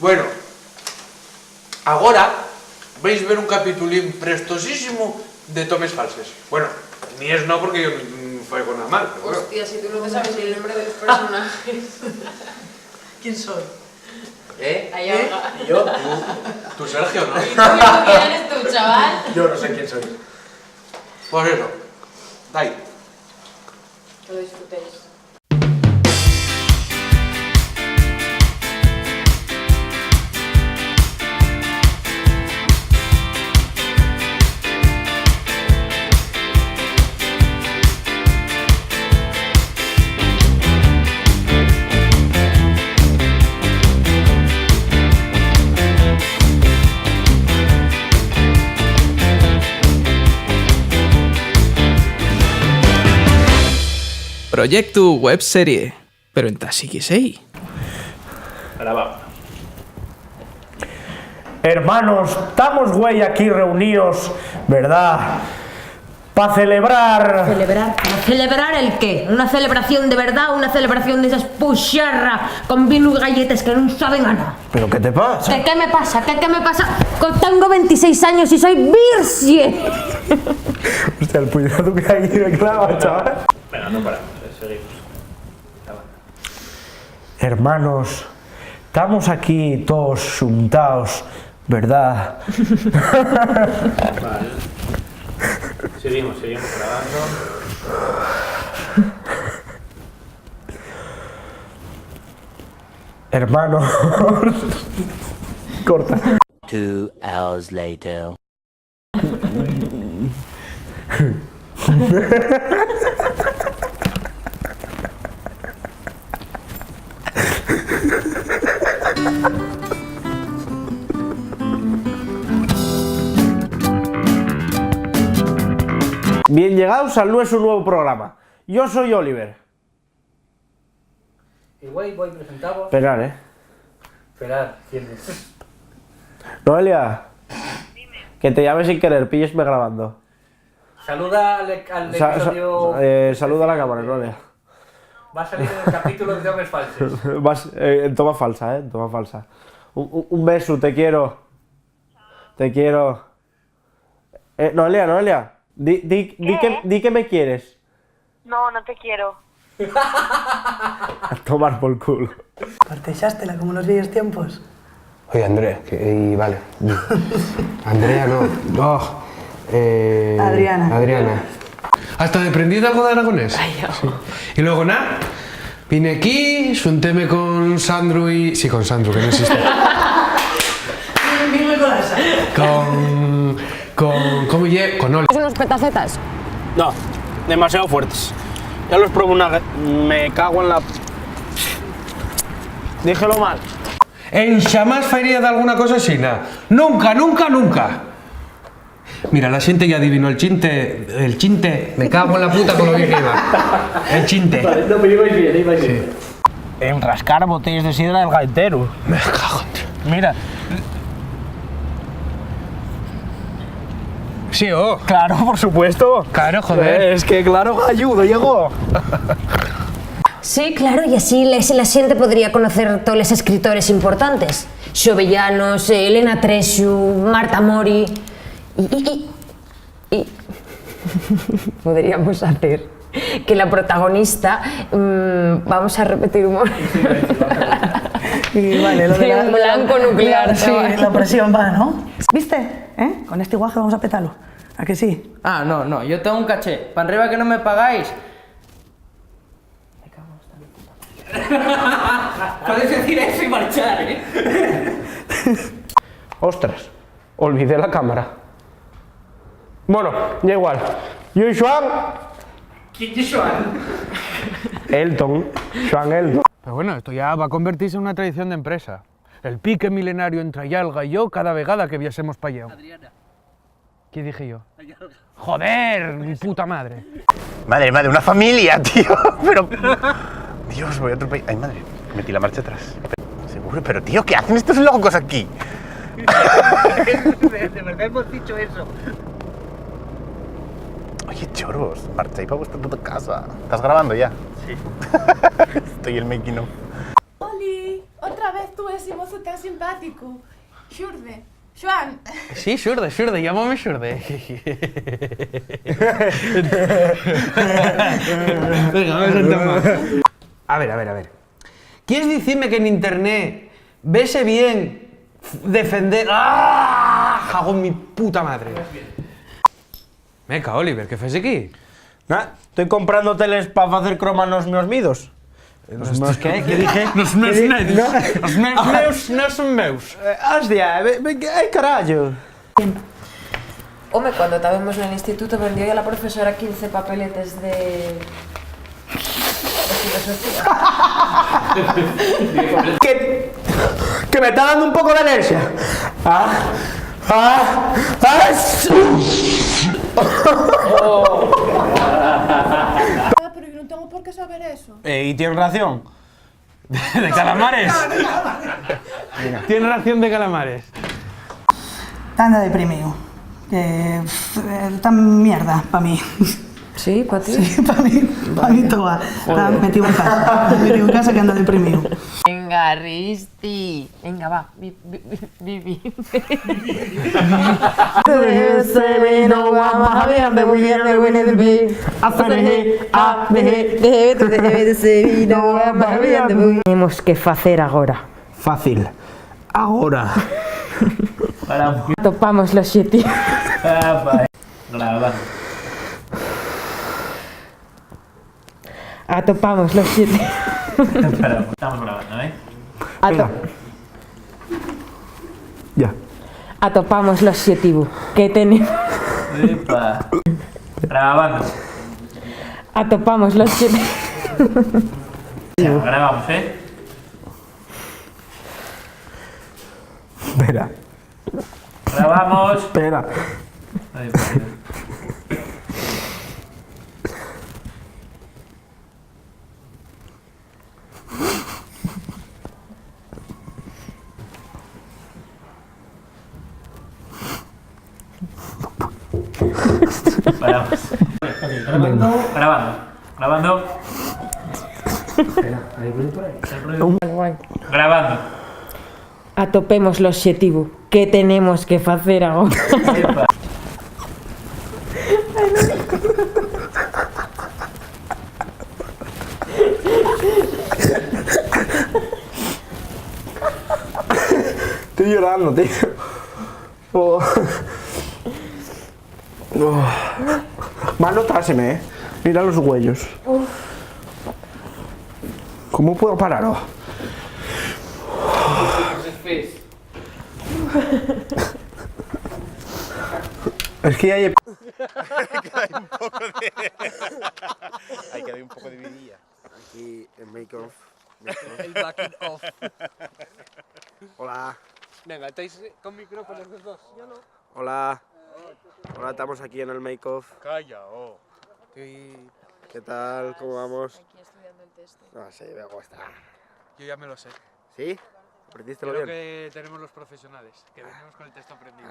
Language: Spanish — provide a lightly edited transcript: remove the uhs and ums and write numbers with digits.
Bueno, agora vais ver un capitulín prestosísimo de tomes falses. Bueno, ni es no porque yo no faigo nada mal. Pero bueno. Hostia, si tú no te sabes el nombre de los personajes. ¿Quién soy? Ahí Olga. ¿Y yo? Tú, Sergio, ¿no? ¿Y tú quién eres tú, chaval? Yo no sé quién soy. Pues eso, dai. Que lo disfrutéis. Proyecto webserie, pero en Tasigisei. Grabamos. Hermanos, estamos güey aquí reunidos, ¿verdad? Para celebrar. ¿Celebrar? ¿Celebrar el qué? ¿Una celebración de verdad? ¿Una celebración de esas pucharras con vino y galletas que no saben a nada? ¿Pero qué te pasa? ¿Qué me pasa? ¿Qué me pasa? Tengo 26 años y soy virgen. Hostia, el puñado que hay me clava, chaval. Bueno, no paramos, seguimos. Hermanos, estamos aquí todos juntados, ¿verdad? Vale. Seguimos grabando. Hermanos. Corta. 2 hours later. Bien llegados al nuestro nuevo programa. Yo soy Oliver. Y güey, voy presentado. Esperar, Esperar, ¿quién es? Noelia. Dime. Que te llame sin querer, píllesme grabando. Saluda al episodio... Saluda a la cámara, Noelia. Va a salir en el capítulo de Tomes Falsos. En toma falsa, en toma falsa. Un beso, te quiero. Te quiero. Noelia. Di que me quieres. No, no te quiero. A tomar por culo. Parteixástela como en los viejos tiempos. Oye, Andrea, vale. Andrea no. Adriana. Hasta he aprendido algo de aragonés. Ay, sí. Y luego nada, vine aquí, juntéme con Sandro y... Sí, con Sandro, que no existe. ¿Cómo lle? Con Oli. ¿Unos petacetas? No, demasiado fuertes. Ya los pruebo una vez. Me cago en la... Díjelo mal. En xamás faría de alguna cosa así, nada. Nunca. Mira, la gente ya adivinó el chinte. Me cago en la puta con lo que iba. El chinte. Vale, no, pero ibais bien. Sí. En rascar botellas de sidra del gaitero. Me cago en Dios. Mira. Sí, oh. Claro, por supuesto. Claro, joder. Es que claro, ayudo, llegó. Sí, claro, y así la gente podría conocer todos los escritores importantes. Xovellanos, Elena Tresu, Marta Mori... Y podríamos hacer que la protagonista... vamos a repetir humor. Y vale, lo de un blanco nuclear. Sí, la presión va, ¿no? ¿Viste? Con este guaje vamos a petarlo. ¿A que sí? Ah, no, yo tengo un caché. Para arriba que no me pagáis. Me cago en esta. Puedes decir eso y marchar, Ostras, olvidé la cámara. Bueno, ya igual. Yo y Joan... ¿Quién es Joan? Elton. Pero bueno, esto ya va a convertirse en una tradición de empresa. El pique milenario entre Ayalga y yo cada vegada que viásemos para allá. Adriana. ¿Qué dije yo? Joder, mi puta madre. Madre, una familia, tío. Pero... Dios, voy a otro país. Ay, madre, metí la marcha atrás. Seguro, pero tío, ¿qué hacen estos locos aquí? De verdad hemos dicho eso. Oye, choros, marcháis para vuestra puta casa. ¿Estás grabando ya? Sí. Estoy el making of. Oli, otra vez tú ese voz tan simpático. Xurde. Xoan. Sí, xurde, llámame xurde. Venga, vamos a tomar. A ver. ¿Quieres decirme que en internet vese bien defender... ¡Ah! Jago mi puta madre. Meca, Oliver, ¿qué fes aquí? Estoy comprando teles para hacer croma nos meus midos. Nos ¿qué? ¿Qué dije? Nos meus neus. Os meus neus non son meus. Hostia, ay carallo. Home, cuando estábamos en el instituto vendió ya la profesora 15 papeletes de filosofía. Que me está dando un poco de alergia. Pero yo no tengo por qué saber eso. ¿Y tienes ración? ¿De calamares? ¿Tienes ración de calamares? Anda deprimido. Tan mierda, para mí. Sí, para ti. Sí, para mí toda. Está metido en casa que anda deprimido. Venga, Risti. Venga, va. Vivi. Tenemos que facer agora. Fácil. Ahora. Topamos los obxectivos. Grabando. Atopamos los obxectivos. Espera, estamos grabando, ¿eh? Ya. Atopamos los obxectivos que tenemos. Epa. Grabando. Atopamos los obxectivos. Grabamos, ¿eh? Espera. Grabamos. Espera. Ay, por Dios. Paramos. Grabando. Grabando. Atopemos los obxectivos que tenemos que facer agora. Epa. Estoy llorando, tío. Va a notárseme, ¿eh? Mira los huellos. ¿Cómo puedo pararlo? Es que hay... Hay que dar un poco de vidilla. Aquí el make-off. El backing off. Hola. Venga, ¿estáis con micrófonos los dos? Yo no. Hola. Hola, estamos aquí en el make-off. Calla, ¿Qué tal? ¿Cómo vamos? Aquí estudiando el texto. No sé, me gusta. Yo ya me lo sé. ¿Sí? ¿Aprendiste lo Creo bien? que tenemos los profesionales, que venimos con el texto aprendido.